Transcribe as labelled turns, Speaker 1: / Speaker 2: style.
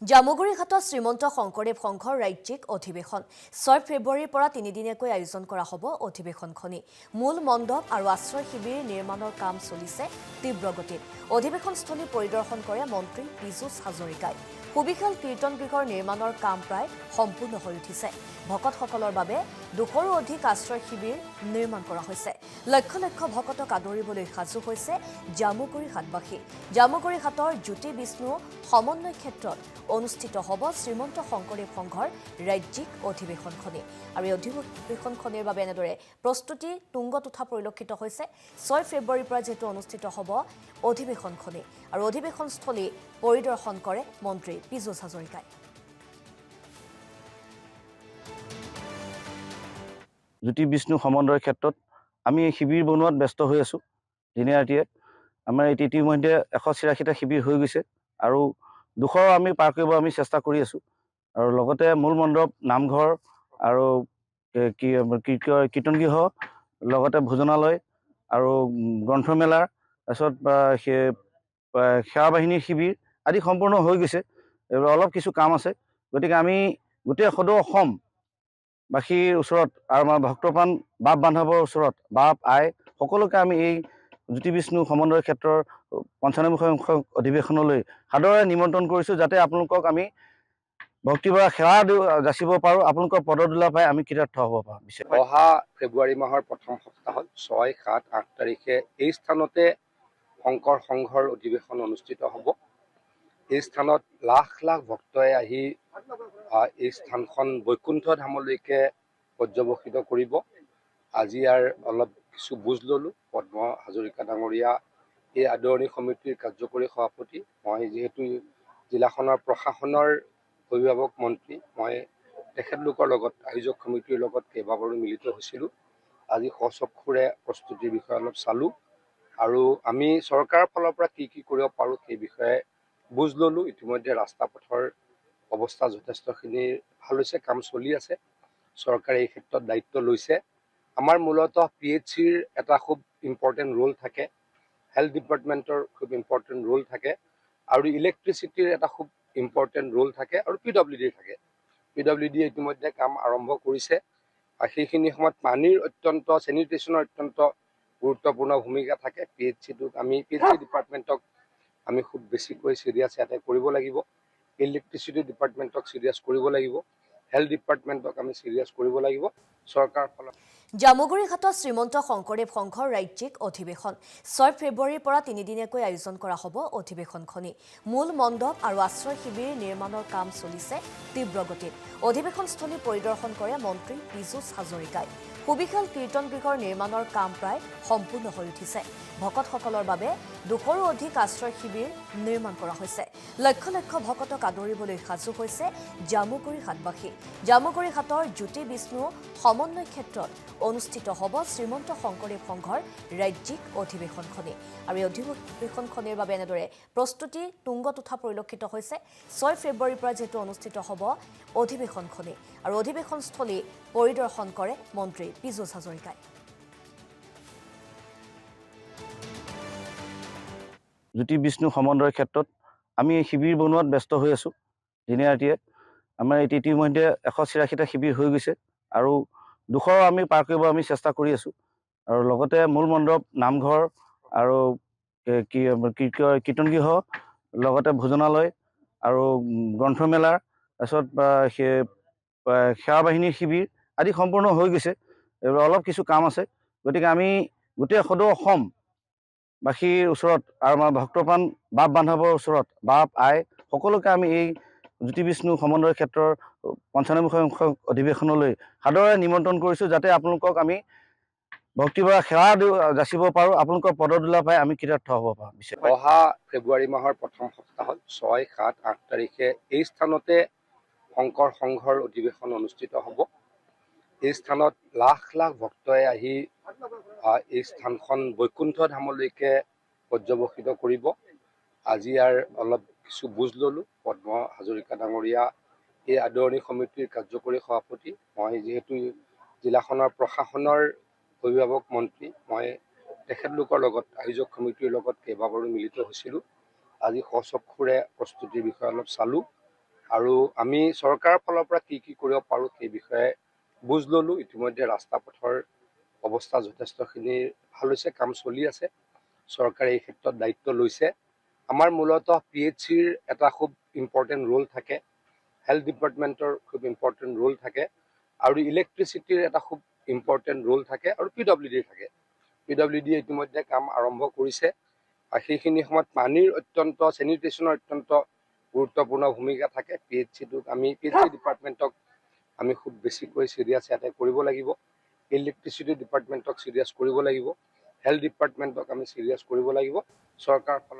Speaker 1: জামুগুৰিঘাটত শ্ৰীমন্ত শংকৰদেৱ সংঘৰ ৰাজ্যিক অধিৱেশন 6 ফেব্ৰুৱাৰীৰ পৰা তিনিদিনীয়াকৈ আয়োজন কৰা হ'ব অধিৱেশনখনি মূল মণ্ডপ আৰু আশ্ৰয় শিবিৰ নিৰ্মাণৰ কাম চলিছে তীব্ৰ গতিত অধিৱেশনস্থলী পৰিদৰ্শন কৰে মন্ত্ৰী পীযুষ হাজৰিকাই সুবিশাল কীৰ্তন গৃহৰ নিৰ্মাণৰ কাম প্ৰায় সম্পূৰ্ণ হৈ উঠিছে ভকতসকলৰ বাবে 200ৰো অধিক আশ্ৰয় শিবিৰ নিৰ্মাণ কৰা হৈছে লক্ষ লক্ষ ভকতক আদৰিবলৈ সাজু হৈছে জামুগুৰিঘাটবাসী জামুগুৰিঘাটৰ জ্যোতি বিষ্ণু সমন্বয় ক্ষেত্ৰত অনুষ্ঠিত হ'ব শ্ৰীমন্ত শংকৰদেৱ সংঘৰ ৰাজ্যিক অধিৱেশনখনি আৰু এই অধিৱেশনখনিৰ বাবে এনেদৰে প্ৰস্তুতি তুংগত উঠা পৰিলক্ষিত হৈছে 6 ফেব্ৰুৱাৰীৰ পৰা যেটো অনুষ্ঠিত হ'ব অধিৱেশনখনি আৰু অধিৱেশনস্থলী পৰিদৰ্শন কৰে মন্ত্ৰী পীযুষ হাজৰিকাই
Speaker 2: জ্যোতি বিষ্ণু সমন্বয়ৰ ক্ষেত্ৰত আমি শিবিৰ বনোৱাত ব্যস্ত হৈ আছোঁ দিনে ৰাতিয়ে আমাৰ ইতিমধ্যে 184টা শিবিৰ হৈ গৈছে আৰু 200 আমি পাৰ কৰিব আমি চেষ্টা কৰি আছোঁ আৰু লগতে মূল মণ্ডপ নামঘৰ আৰু কীৰ্তন গৃহ লগতে ভোজনালয় আৰু গ্ৰন্থমেলাৰ তাৰপিছত সেৱা বাহিনীৰ শিবিৰ আদি সম্পূৰ্ণ হৈ গৈছে অলপ কিছু কাম আছে গতিকে আমি গোটেই সদৌ অসম বাসীৰ ওচৰত আৰু আমাৰ ভক্তপ্ৰাণ বাপ বান্ধৱৰ ওচৰত বাপ আই সকলোকে আমি এই জ্যোতি বিষ্ণু সমন্বয় ক্ষেত্ৰৰ 95 সংখ্যক অধিৱেশনলৈ সাদৰে নিমন্ত্ৰণ কৰিছোঁ যাতে আপোনালোকক আমি ভক্তিভৰা সেৱা যাচিব পাৰোঁ আপোনালোকৰ পদধূলা পাই আমি কৃতাৰ্থ হ'ব পাৰোঁ
Speaker 3: অহা ফেব্ৰুৱাৰী মাহৰ প্ৰথম সপ্তাহত 6, 7, 8 তাৰিখে এই স্থানতে শংকৰ সংঘৰ অধিৱেশন অনুষ্ঠিত হ'ব এই স্থানত লাখ লাখ ভক্তই আহি এই স্থানখন বৈকুণ্ঠ ধামলৈকে পৰ্যবেক্ষিত কৰিব আজি ইয়াৰ অলপ কিছু বুজ ল'লোঁ পদ্ম হাজৰিকা ডাঙৰীয়া এই আদৰণি সমিতিৰ কাৰ্যকৰী সভাপতি মই যিহেতু জিলাখনৰ প্ৰশাসনৰ অভিভাৱক মন্ত্ৰী মই তেখেতলোকৰ লগত আয়োজক সমিতিৰ লগত কেইবাবাৰো মিলিত হৈছিলোঁ আজি সচক্ষুৰে প্ৰস্তুতিৰ বিষয়ে অলপ চালোঁ আৰু আমি চৰকাৰৰ ফালৰ পৰা কি কৰিব পাৰোঁ সেই বিষয়ে বুজ ল'লোঁ ইতিমধ্যে ৰাস্তা পথৰ অৱস্থা যথেষ্টখিনি ভাল হৈছে কাম চলি আছে চৰকাৰে এই ক্ষেত্ৰত দায়িত্ব লৈছে আমাৰ মূলতঃ PHCৰ এটা খুব ইম্পৰ্টেণ্ট ৰোল থাকে হেল্থ ডিপাৰ্টমেণ্টৰ খুব ইম্পৰ্টেণ্ট ৰোল থাকে আৰু ইলেক্ট্ৰিচিটিৰ এটা খুব ইম্পৰ্টেণ্ট ৰোল থাকে আৰু PWDৰ থাকে PWD ইতিমধ্যে কাম আৰম্ভ কৰিছে আৰু সেইখিনি সময়ত পানীৰ অত্যন্ত চেনিটেশ্যনৰ অত্যন্ত গুৰুত্বপূৰ্ণ ভূমিকা থাকে PHCটোক আমি PHC ডিপাৰ্টমেণ্টক আমি খুব বেছিকৈ চিৰিয়াছ ইয়াতে কৰিব লাগিব ইলেক্ট্ৰিচিটি ডিপাৰ্টমেণ্টক চিৰিয়াছ কৰিব লাগিব হেল্থ ডিপাৰ্টমেণ্টক আমি চিৰিয়াছ কৰিব লাগিব চৰকাৰৰ ফালৰ
Speaker 1: জামুগুৰিঘাটত শ্ৰীমন্ত শংকৰদেৱ সংঘৰ ৰাজ্যিক অধিৱেশন 6 ফেব্ৰুৱাৰীৰ পৰা তিনিদিনীয়াকৈ আয়োজন কৰা হ'ব অধিৱেশনখনি মূল মণ্ডপ আৰু আশ্ৰয় শিবিৰ নিৰ্মাণৰ কাম চলিছে তীব্ৰ গতিত অধিৱেশনস্থলী পৰিদৰ্শন কৰে মন্ত্ৰী পীযুষ হাজৰিকাই সুবিশাল কীৰ্তন গৃহৰ নিৰ্মাণৰ কাম প্ৰায় সম্পূৰ্ণ হৈ উঠিছে ভকতসকলৰ বাবে 200ৰো অধিক আশ্ৰয় শিবিৰ নিৰ্মাণ কৰা হৈছে লক্ষ লক্ষ ভকতক আদৰিবলৈ সাজু হৈছে জামুগুৰিঘাটবাসী জামুগুৰিঘাটৰ জ্যোতি বিষ্ণু সমন্বয় ক্ষেত্ৰত অনুষ্ঠিত হ'ব শ্ৰীমন্ত শংকৰদেৱ সংঘৰ ৰাজ্যিক অধিৱেশনখনি আৰু এই অধিৱেশনখনিৰ বাবে এনেদৰে প্ৰস্তুতি তুংগত উঠা পৰিলক্ষিত হৈছে 6 ফেব্ৰুৱাৰীৰ পৰা যেটো অনুষ্ঠিত হ'ব অধিৱেশনখনি আৰু অধিৱেশনস্থলী পৰিদৰ্শন কৰে মন্ত্ৰী পীযুষ হাজৰিকাই
Speaker 2: জ্যোতি বিষ্ণু সমন্বয়ৰ ক্ষেত্ৰত আমি শিবিৰ বনোৱাত ব্যস্ত হৈ আছোঁ দিনে ৰাতিয়ে আমাৰ ইতিমধ্যে 184টা শিবিৰ হৈ গৈছে আৰু 200 আমি পাৰ কৰিব আমি চেষ্টা কৰি আছোঁ আৰু লগতে মূল মণ্ডপ নামঘৰ আৰু কীৰ্তন গৃহ লগতে ভোজনালয় আৰু গ্ৰন্থমেলাৰ তাৰপিছত সেৱা বাহিনীৰ শিবিৰ আদি সম্পূৰ্ণ হৈ গৈছে অলপ কিছু কাম আছে গতিকে আমি গোটেই সদৌ অসম বাসীৰ ওচৰত আৰু আমাৰ ভক্তপ্ৰাণ বাপ বান্ধৱৰ ওচৰত বাপ আই সকলোকে আমি এই জ্যোতি বিষ্ণু সমন্বয় ক্ষেত্ৰৰ 95 সংখ্যক অধিৱেশনলৈ সাদৰে নিমন্ত্ৰণ কৰিছোঁ যাতে আপোনালোকক আমি ভক্তিভৰা সেৱা যাচিব পাৰোঁ আপোনালোকৰ পদধূলা পাই আমি কৃতাৰ্থ হ'ব পাৰোঁ
Speaker 3: অহা ফেব্ৰুৱাৰী মাহৰ প্ৰথম সপ্তাহত 6, 7, 8 তাৰিখে এই স্থানতে শংকৰ সংঘৰ অধিৱেশন অনুষ্ঠিত হ'ব এই স্থানত লাখ লাখ ভক্তই আহি এই স্থানখন বৈকুণ্ঠ ধামলৈকে পৰ্যবেক্ষিত কৰিব আজি ইয়াৰ অলপ কিছু বুজ ল'লোঁ পদ্ম হাজৰিকা ডাঙৰীয়া এই আদৰণি সমিতিৰ কাৰ্যকৰী সভাপতি মই যিহেতু জিলাখনৰ প্ৰশাসনৰ অভিভাৱক মন্ত্ৰী মই তেখেতলোকৰ লগত আয়োজক সমিতিৰ লগত কেইবাবাৰো মিলিত হৈছিলোঁ আজি সচক্ষুৰে প্ৰস্তুতিৰ বিষয়ে অলপ চালোঁ আৰু আমি চৰকাৰৰ ফালৰ পৰা কি কৰিব পাৰোঁ সেই বিষয়ে বুজ ল'লোঁ। ইতিমধ্যে ৰাস্তা পথৰ অৱস্থা যথেষ্টখিনি ভাল হৈছে, কাম চলি আছে। চৰকাৰে এই ক্ষেত্ৰত দায়িত্ব লৈছে। আমাৰ মূলতঃ PHCৰ এটা খুব ইম্পৰ্টেণ্ট ৰোল থাকে, হেল্থ ডিপাৰ্টমেণ্টৰ খুব ইম্পৰ্টেণ্ট ৰোল থাকে, আৰু ইলেক্ট্ৰিচিটিৰ এটা খুব ইম্পৰ্টেণ্ট ৰোল থাকে, আৰু PWDৰ থাকে। PWD ইতিমধ্যে কাম আৰম্ভ কৰিছে, আৰু সেইখিনি সময়ত পানীৰ চেনিটেশ্যনৰ অত্যন্ত গুৰুত্বপূৰ্ণ ভূমিকা থাকে। PHC ডিপাৰ্টমেণ্টক আমি খুব বেছিকৈ চিৰিয়াছ ইয়াতে কৰিব লাগিব। ইলেক্ট্ৰিচিটি ডিপাৰ্টমেণ্টক চিৰিয়াছ কৰিব লাগিব, হেল্থ ডিপাৰ্টমেণ্টক আমি চিৰিয়াছ কৰিব লাগিব। চৰকাৰৰ ফালৰ